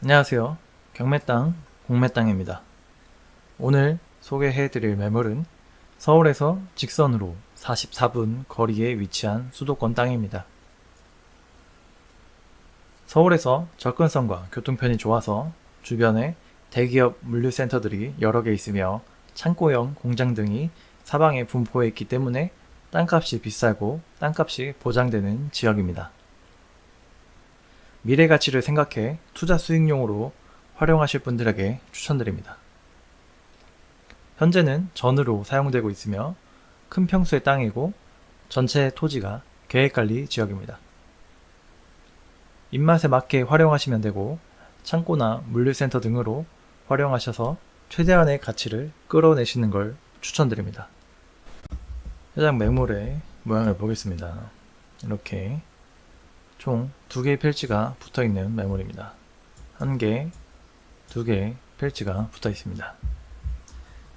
안녕하세요. 경매땅 공매땅입니다. 오늘 소개해드릴 매물은 서울에서 직선으로 44분 거리에 위치한 수도권 땅입니다. 서울에서 접근성과 교통편이 좋아서 주변에 대기업 물류센터들이 여러 개 있으며 창고형 공장 등이 사방에 분포해 있기 때문에 땅값이 비싸고 땅값이 보장되는 지역입니다. 미래 가치를 생각해 투자 수익용으로 활용하실 분들에게 추천드립니다. 현재는 전으로 사용되고 있으며 큰 평수의 땅이고 전체 토지가 계획관리 지역입니다. 입맛에 맞게 활용하시면 되고 창고나 물류센터 등으로 활용하셔서 최대한의 가치를 끌어내시는 걸 추천드립니다. 해당 매물의 모양을 보겠습니다. 이렇게 총 2개의 필지가 붙어있는 매물입니다. 1개, 2개의 필지가 붙어 있습니다.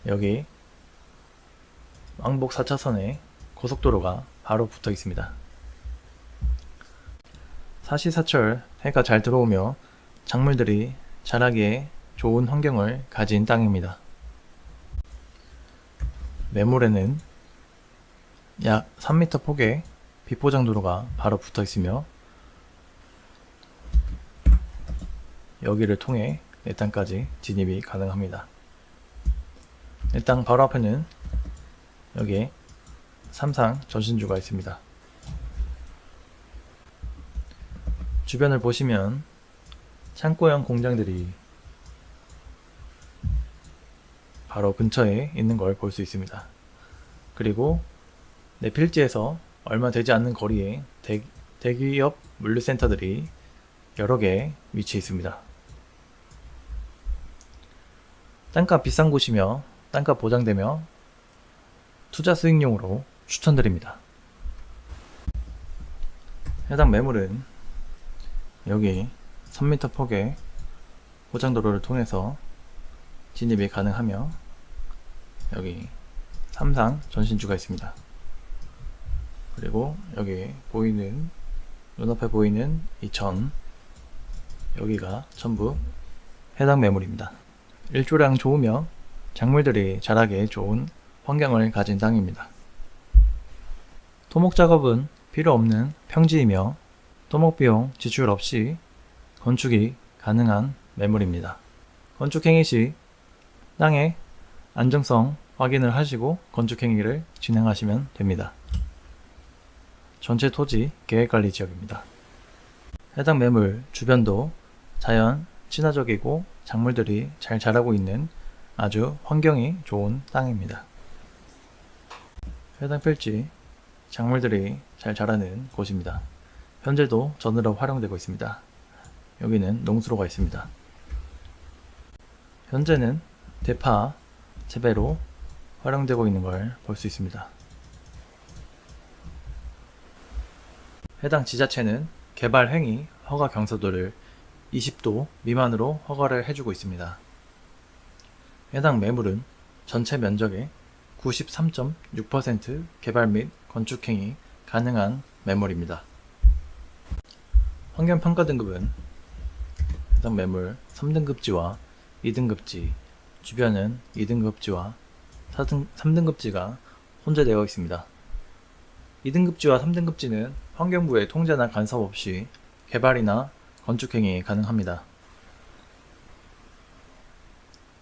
여기 왕복 4차선에 고속도로가 바로 붙어 있습니다. 사시사철 해가 잘 들어오며 작물들이 자라기에 좋은 환경을 가진 땅입니다. 매물에는 약 3m 폭의 비포장도로가 바로 붙어 있으며 여기를 통해 내 땅까지 진입이 가능합니다. 내 땅 바로 앞에는 여기에 삼상 전신주가 있습니다. 주변을 보시면 창고형 공장들이 바로 근처에 있는 걸 볼 수 있습니다. 그리고 내 필지에서 얼마 되지 않는 거리에 대기업 물류센터들이 여러 개 위치해 있습니다. 땅값 비싼 곳이며 땅값 보장되며 투자 수익용으로 추천드립니다. 해당 매물은 여기 3m 폭의 포장도로를 통해서 진입이 가능하며 여기 삼상 전신주가 있습니다. 그리고 여기 보이는 눈앞에 보이는 이 전 여기가 전부 해당 매물입니다. 일조량 좋으며 작물들이 자라기에 좋은 환경을 가진 땅입니다. 토목 작업은 필요 없는 평지이며 토목 비용 지출 없이 건축이 가능한 매물입니다. 건축 행위 시 땅의 안정성 확인을 하시고 건축 행위를 진행하시면 됩니다. 전체 토지 계획관리 지역입니다. 해당 매물 주변도 자연 친화적이고 작물들이 잘 자라고 있는 아주 환경이 좋은 땅입니다. 해당 필지 작물들이 잘 자라는 곳입니다. 현재도 전으로 활용되고 있습니다. 여기는 농수로가 있습니다. 현재는 대파 재배로 활용되고 있는 걸 볼 수 있습니다. 해당 지자체는 개발 행위 허가 경사도를 20도 미만으로 허가를 해주고 있습니다. 해당 매물은 전체 면적의 93.6% 개발 및 건축 행위 가능한 매물입니다. 환경평가 등급은 해당 매물 3등급지와 2등급지, 주변은 2등급지와 3등급지가 혼재되어 있습니다. 2등급지와 3등급지는 환경부의 통제나 간섭 없이 개발이나 건축행위 가능합니다.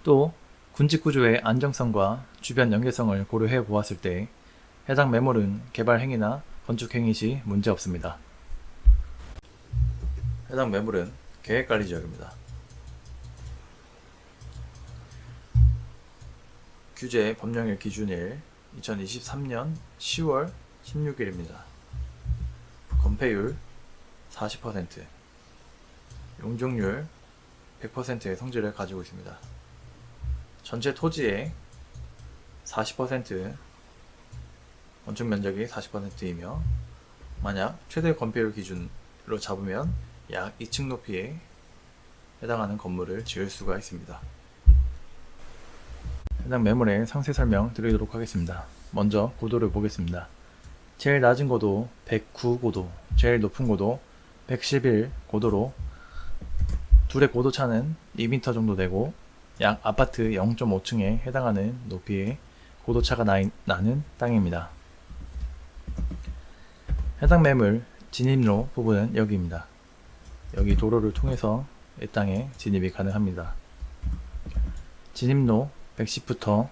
또 군집구조의 안정성과 주변 연계성을 고려해 보았을 때 해당 매물은 개발 행위나 건축 행위 시 문제 없습니다. 해당 매물은 계획관리 지역입니다. 규제 법령일 기준일 2023년 10월 16일입니다. 건폐율 40%, 용적률 100%의 성질을 가지고 있습니다. 전체 토지의 40%, 건축 면적이 40%이며 만약 최대 건폐율 기준으로 잡으면 약 2층 높이에 해당하는 건물을 지을 수가 있습니다. 해당 매물의 상세 설명 드리도록 하겠습니다. 먼저 고도를 보겠습니다. 제일 낮은 고도 109 고도, 제일 높은 고도 111 고도로 둘의 고도차는 2m 정도 되고 약 아파트 0.5층에 해당하는 높이의 고도차가 나는 땅입니다. 해당 매물 진입로 부분은 여기입니다. 여기 도로를 통해서 이 땅에 진입이 가능합니다. 진입로 110부터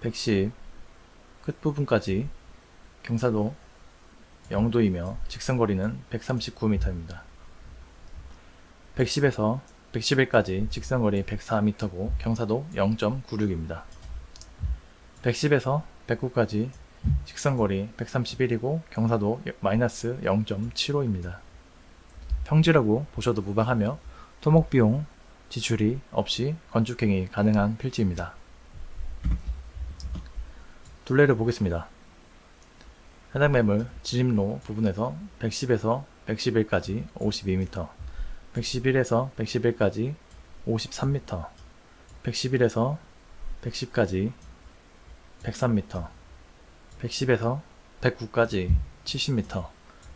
110 끝부분까지 경사도 0도이며 직선거리는 139m입니다. 110에서 111까지 직선거리 104m고 경사도 0.96입니다. 110에서 109까지 직선거리 131이고 경사도 마이너스 0.75입니다. 평지라고 보셔도 무방하며 토목비용 지출이 없이 건축행위 가능한 필지입니다. 둘레를 보겠습니다. 해당 매물 진입로 부분에서 110에서 111까지 52m, 111에서 111까지 53m, 111에서 110까지 103m, 110에서 109까지 70m,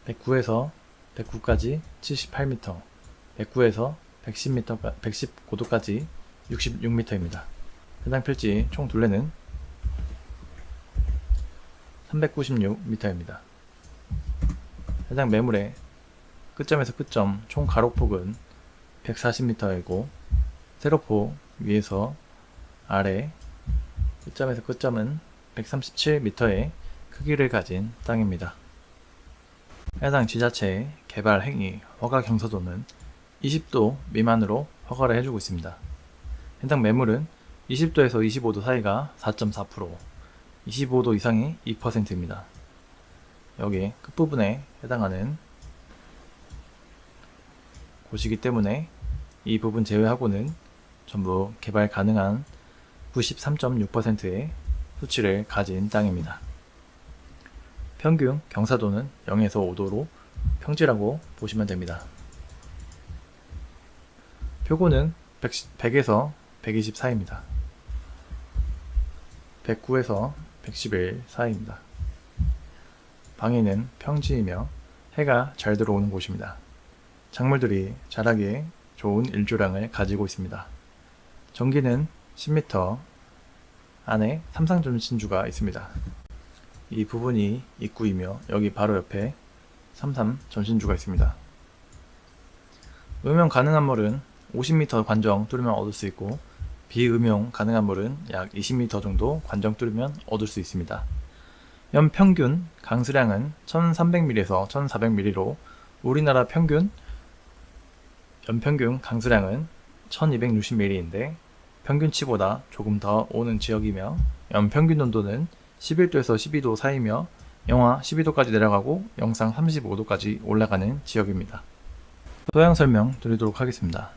109에서 109까지 78m, 109에서 110고도까지 66m입니다. 해당 필지 총 둘레는 396m입니다. 해당 매물의 끝점에서 끝점 총 가로폭은 140m이고 세로폭 위에서 아래 끝점에서 끝점은 137m의 크기를 가진 땅입니다. 해당 지자체의 개발 행위 허가 경사도는 20도 미만으로 허가를 해주고 있습니다. 해당 매물은 20도에서 25도 사이가 4.4%, 25도 이상이 2%입니다. 여기 끝부분에 해당하는 곳이기 때문에 이 부분 제외하고는 전부 개발 가능한 93.6%의 수치를 가진 땅입니다. 평균 경사도는 0에서 5도로 평지라고 보시면 됩니다. 표고는 100에서 120 사이입니다. 109에서 111 사이입니다. 방해는 평지이며 해가 잘 들어오는 곳입니다. 작물들이 자라기에 좋은 일조량을 가지고 있습니다. 전기는 10m 안에 삼상전신주가 있습니다. 이 부분이 입구이며 여기 바로 옆에 삼삼전신주가 있습니다. 음용 가능한 물은 50m 관정 뚫으면 얻을 수 있고 비음용 가능한 물은 약 20m 정도 관정 뚫으면 얻을 수 있습니다. 연평균 강수량은 1300ml에서 1400ml로 우리나라 연평균 강수량은 1260ml인데 평균치보다 조금 더 오는 지역이며 연평균 온도는 11도에서 12도 사이며 영하 12도까지 내려가고 영상 35도까지 올라가는 지역입니다. 토양 설명 드리도록 하겠습니다.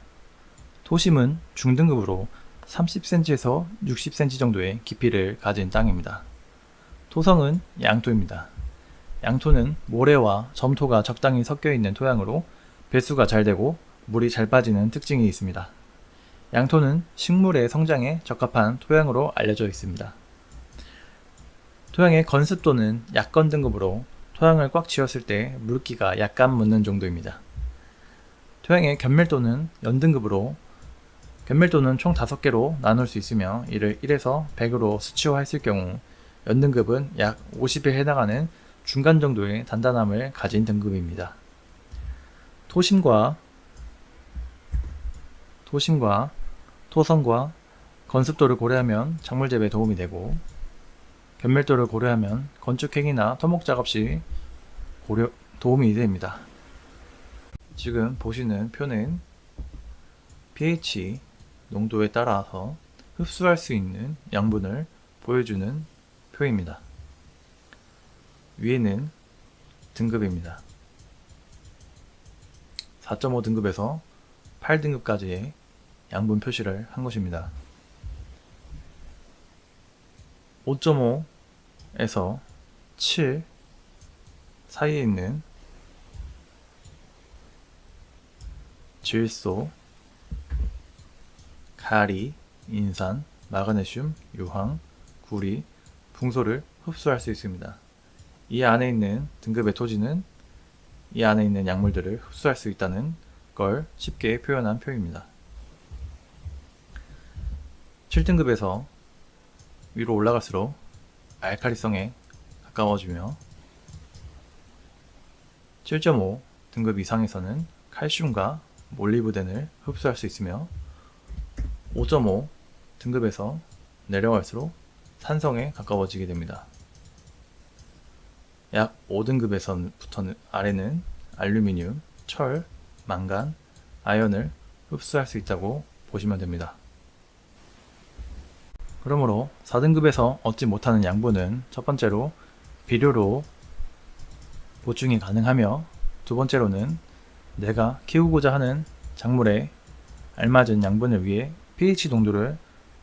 토심은 중등급으로 30cm에서 60cm 정도의 깊이를 가진 땅입니다. 토성은 양토입니다. 양토는 모래와 점토가 적당히 섞여 있는 토양으로 배수가 잘 되고 물이 잘 빠지는 특징이 있습니다. 양토는 식물의 성장에 적합한 토양으로 알려져 있습니다. 토양의 건습도는 약건 등급으로 토양을 꽉 쥐었을 때 물기가 약간 묻는 정도입니다. 토양의 견밀도는 연등급으로 견밀도는 총 5개로 나눌 수 있으며 이를 1에서 100으로 수치화했을 경우 연등급은 약 50에 해당하는 중간 정도의 단단함을 가진 등급입니다. 토심과 토성과 건습도를 고려하면 작물 재배에 도움이 되고 견밀도를 고려하면 건축행위나 토목작업 시 도움이 됩니다. 지금 보시는 표는 pH 농도에 따라서 흡수할 수 있는 양분을 보여주는 표입니다. 위에는 등급입니다. 4.5 등급에서 8등급까지의 양분 표시를 한 것입니다. 5.5에서 7 사이에 있는 질소, 가리, 인산, 마그네슘, 유황, 구리, 붕소를 흡수할 수 있습니다. 이 안에 있는 등급의 토지는 이 안에 있는 약물들을 흡수할 수 있다는 걸 쉽게 표현한 표입니다. 7등급에서 위로 올라갈수록 알칼리성에 가까워지며 7.5 등급 이상에서는 칼슘과 몰리브덴을 흡수할 수 있으며 5.5 등급에서 내려갈수록 산성에 가까워지게 됩니다. 약 5등급에서부터 아래는 알루미늄, 철, 망간, 아연을 흡수할 수 있다고 보시면 됩니다. 그러므로 4등급에서 얻지 못하는 양분은 첫 번째로 비료로 보충이 가능하며 두 번째로는 내가 키우고자 하는 작물에 알맞은 양분을 위해 pH 농도를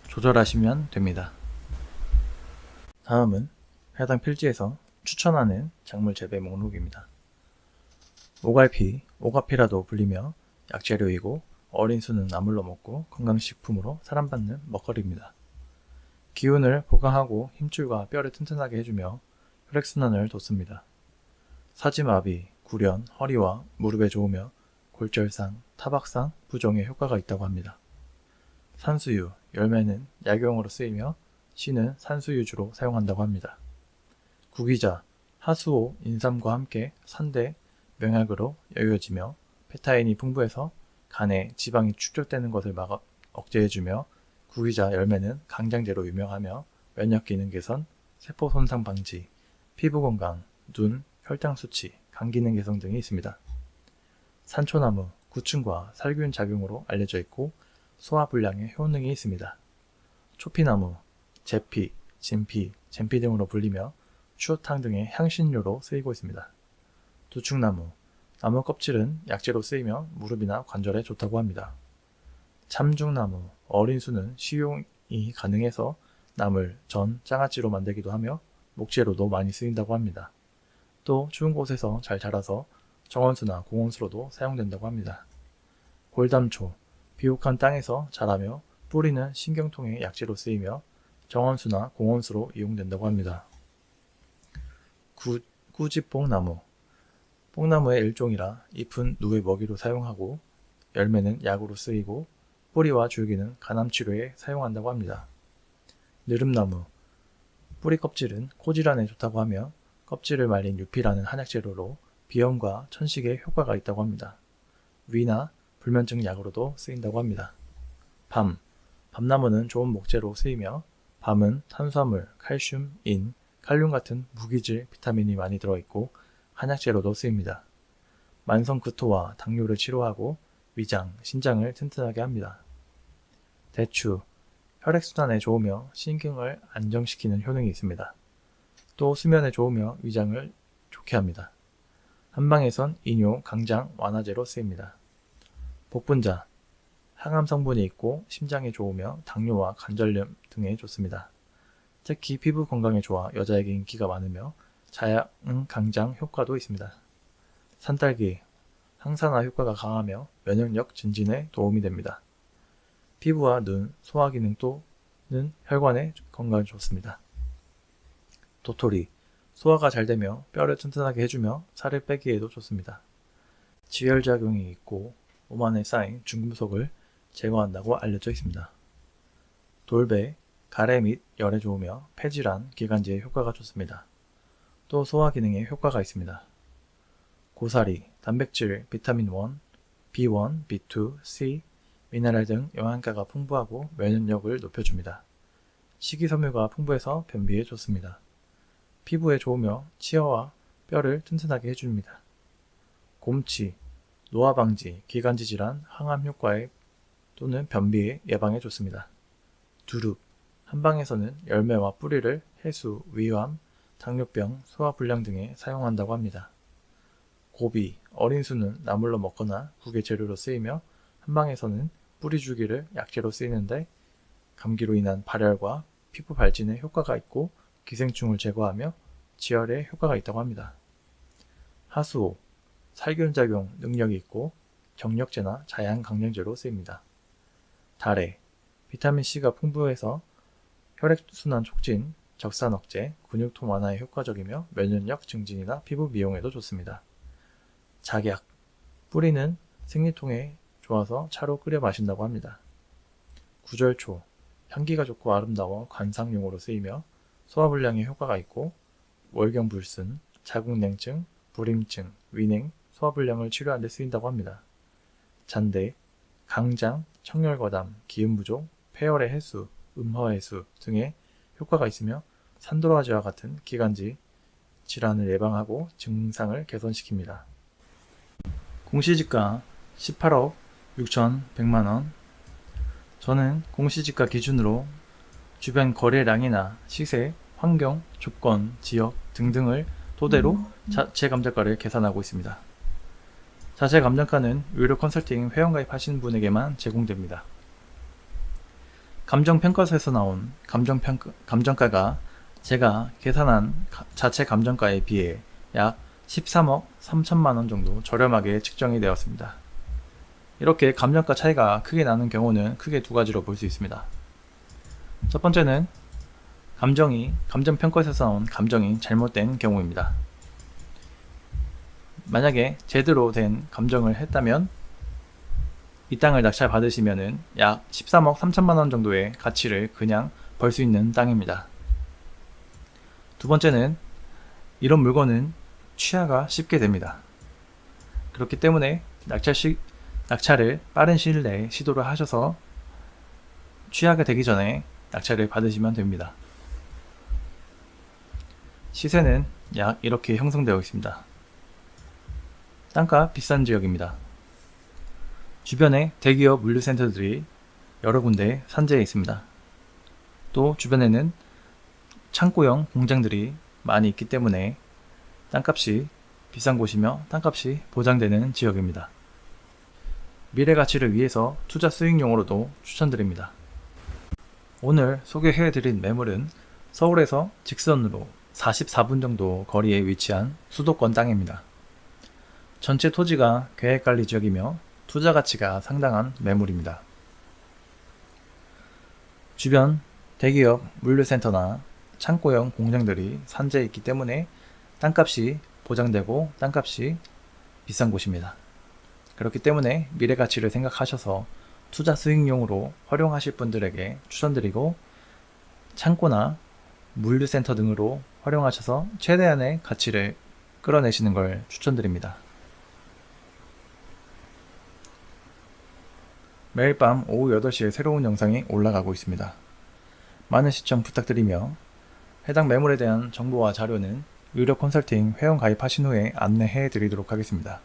조절하시면 됩니다. 다음은 해당 필지에서 추천하는 작물 재배 목록입니다. 오갈피, 오가피라도 불리며 약재료이고 어린 수는 나물로 먹고 건강식품으로 사랑받는 먹거리입니다. 기운을 보강하고 힘줄과 뼈를 튼튼하게 해주며 혈액순환을 돕습니다. 사지마비, 구련, 허리와 무릎에 좋으며 골절상, 타박상, 부종에 효과가 있다고 합니다. 산수유, 열매는 약용으로 쓰이며 씨는 산수유주로 사용한다고 합니다. 구기자, 하수오, 인삼과 함께 산대, 명약으로 여겨지며 페타인이 풍부해서 간에 지방이 축적되는 것을 억제해주며 구기자 열매는 강장제로 유명하며 면역 기능 개선, 세포 손상 방지, 피부 건강, 눈, 혈당 수치, 간 기능 개선 등이 있습니다. 산초나무, 구충과 살균 작용으로 알려져 있고 소화 불량에 효능이 있습니다. 초피나무, 제피, 진피, 젠피 등으로 불리며 추어탕 등의 향신료로 쓰이고 있습니다. 두충나무, 나무 껍질은 약재로 쓰이며 무릎이나 관절에 좋다고 합니다. 참중나무, 어린 수는 식용이 가능해서 나물, 전, 장아찌로 만들기도 하며 목재로도 많이 쓰인다고 합니다. 또 추운 곳에서 잘 자라서 정원수나 공원수로도 사용된다고 합니다. 골담초, 비옥한 땅에서 자라며 뿌리는 신경통의 약재로 쓰이며 정원수나 공원수로 이용된다고 합니다. 꾸지뽕나무, 뽕나무의 일종이라 잎은 누의 먹이로 사용하고 열매는 약으로 쓰이고 뿌리와 줄기는 간암 치료에 사용한다고 합니다. 느릅나무, 뿌리 껍질은 코질환에 좋다고 하며 껍질을 말린 유피라는 한약 재료로 비염과 천식에 효과가 있다고 합니다. 위나 불면증 약으로도 쓰인다고 합니다. 밤나무는 좋은 목재로 쓰이며 밤은 탄수화물, 칼슘, 인, 칼륨 같은 무기질 비타민이 많이 들어있고 한약재로도 쓰입니다. 만성 구토와 당뇨를 치료하고 위장, 신장을 튼튼하게 합니다. 대추, 혈액순환에 좋으며 신경을 안정시키는 효능이 있습니다. 또 수면에 좋으며 위장을 좋게 합니다. 한방에선 이뇨, 강장, 완화제로 쓰입니다. 복분자, 항암 성분이 있고 심장에 좋으며 당뇨와 관절염 등에 좋습니다. 특히 피부 건강에 좋아 여자에게 인기가 많으며 자양 강장 효과도 있습니다. 산딸기, 항산화 효과가 강하며 면역력 증진에 도움이 됩니다. 피부와 눈, 소화 기능 또는 혈관의 건강에 좋습니다. 도토리, 소화가 잘 되며 뼈를 튼튼하게 해주며 살을 빼기에도 좋습니다. 지혈작용이 있고 몸 안에 쌓인 중금속을 제거한다고 알려져 있습니다. 돌배, 가래 및 열에 좋으며 폐질환, 기관지에 효과가 좋습니다. 또 소화 기능에 효과가 있습니다. 고사리, 단백질, 비타민 1, B1, B2, C, 미네랄 등 영양가가 풍부하고 면역력을 높여줍니다. 식이섬유가 풍부해서 변비에 좋습니다. 피부에 좋으며 치아와 뼈를 튼튼하게 해줍니다. 곰치, 노화 방지, 기관지 질환, 항암 효과에 또는 변비 예방에 좋습니다. 두릅, 한방에서는 열매와 뿌리를 해수, 위암, 당뇨병, 소화불량 등에 사용한다고 합니다. 고비, 어린 수는 나물로 먹거나 국의 재료로 쓰이며 한방에서는 뿌리 줄기를 약재로 쓰이는데 감기로 인한 발열과 피부 발진에 효과가 있고 기생충을 제거하며 지혈에 효과가 있다고 합니다. 하수오, 살균작용 능력이 있고 정력제나 자양강장제로 쓰입니다. 달래, 비타민C가 풍부해서 혈액순환 촉진, 적산 억제, 근육통 완화에 효과적이며 면역력 증진이나 피부 미용에도 좋습니다. 작약, 뿌리는 생리통에 좋아서 차로 끓여 마신다고 합니다. 구절초, 향기가 좋고 아름다워 관상용으로 쓰이며 소화불량에 효과가 있고 월경불순, 자궁냉증, 불임증, 위냉, 소화불량을 치료하는 데 쓰인다고 합니다. 잔대, 강장, 청열거담, 기운부족, 폐열의 해수, 음화해수 등의 효과가 있으며 산도라지와 같은 기관지 질환을 예방하고 증상을 개선시킵니다. 공시지가 18억 6,100만원. 저는 공시지가 기준으로 주변 거래량이나 시세, 환경, 조건, 지역 등등을 토대로 자체 감정가를 계산하고 있습니다. 자체 감정가는 의료 컨설팅 회원가입하신 분에게만 제공됩니다. 감정평가서에서 나온 감정가가 제가 계산한 자체 감정가에 비해 약 13억 3천만원 정도 저렴하게 측정이 되었습니다. 이렇게 감정가 차이가 크게 나는 경우는 크게 두 가지로 볼 수 있습니다. 첫 번째는 감정평가에서 나온 감정이 잘못된 경우입니다. 만약에 제대로 된 감정을 했다면 이 땅을 낙찰 받으시면은 약 13억 3천만원 정도의 가치를 그냥 벌 수 있는 땅입니다. 두 번째는 이런 물건은 취하가 쉽게 됩니다. 그렇기 때문에 낙찰을 빠른 시일 내에 시도를 하셔서 취하가 되기 전에 낙찰을 받으시면 됩니다. 시세는 약 이렇게 형성되어 있습니다. 땅가 비싼 지역입니다. 주변에 대기업 물류센터들이 여러 군데 산재해 있습니다. 또 주변에는 창고형 공장들이 많이 있기 때문에 땅값이 비싼 곳이며 땅값이 보장되는 지역입니다. 미래 가치를 위해서 투자 수익용으로도 추천드립니다. 오늘 소개해드린 매물은 서울에서 직선으로 44분 정도 거리에 위치한 수도권 땅입니다. 전체 토지가 계획관리 지역이며 투자 가치가 상당한 매물입니다. 주변 대기업 물류센터나 창고형 공장들이 산재해 있기 때문에 땅값이 보장되고 땅값이 비싼 곳입니다. 그렇기 때문에 미래 가치를 생각하셔서 투자 수익용으로 활용하실 분들에게 추천드리고 창고나 물류센터 등으로 활용하셔서 최대한의 가치를 끌어내시는 걸 추천드립니다. 매일 밤 오후 8시에 새로운 영상이 올라가고 있습니다. 많은 시청 부탁드리며 해당 매물에 대한 정보와 자료는 의료 컨설팅 회원 가입하신 후에 안내해 드리도록 하겠습니다.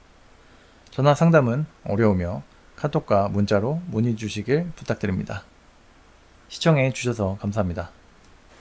전화 상담은 어려우며 카톡과 문자로 문의 주시길 부탁드립니다. 시청해 주셔서 감사합니다.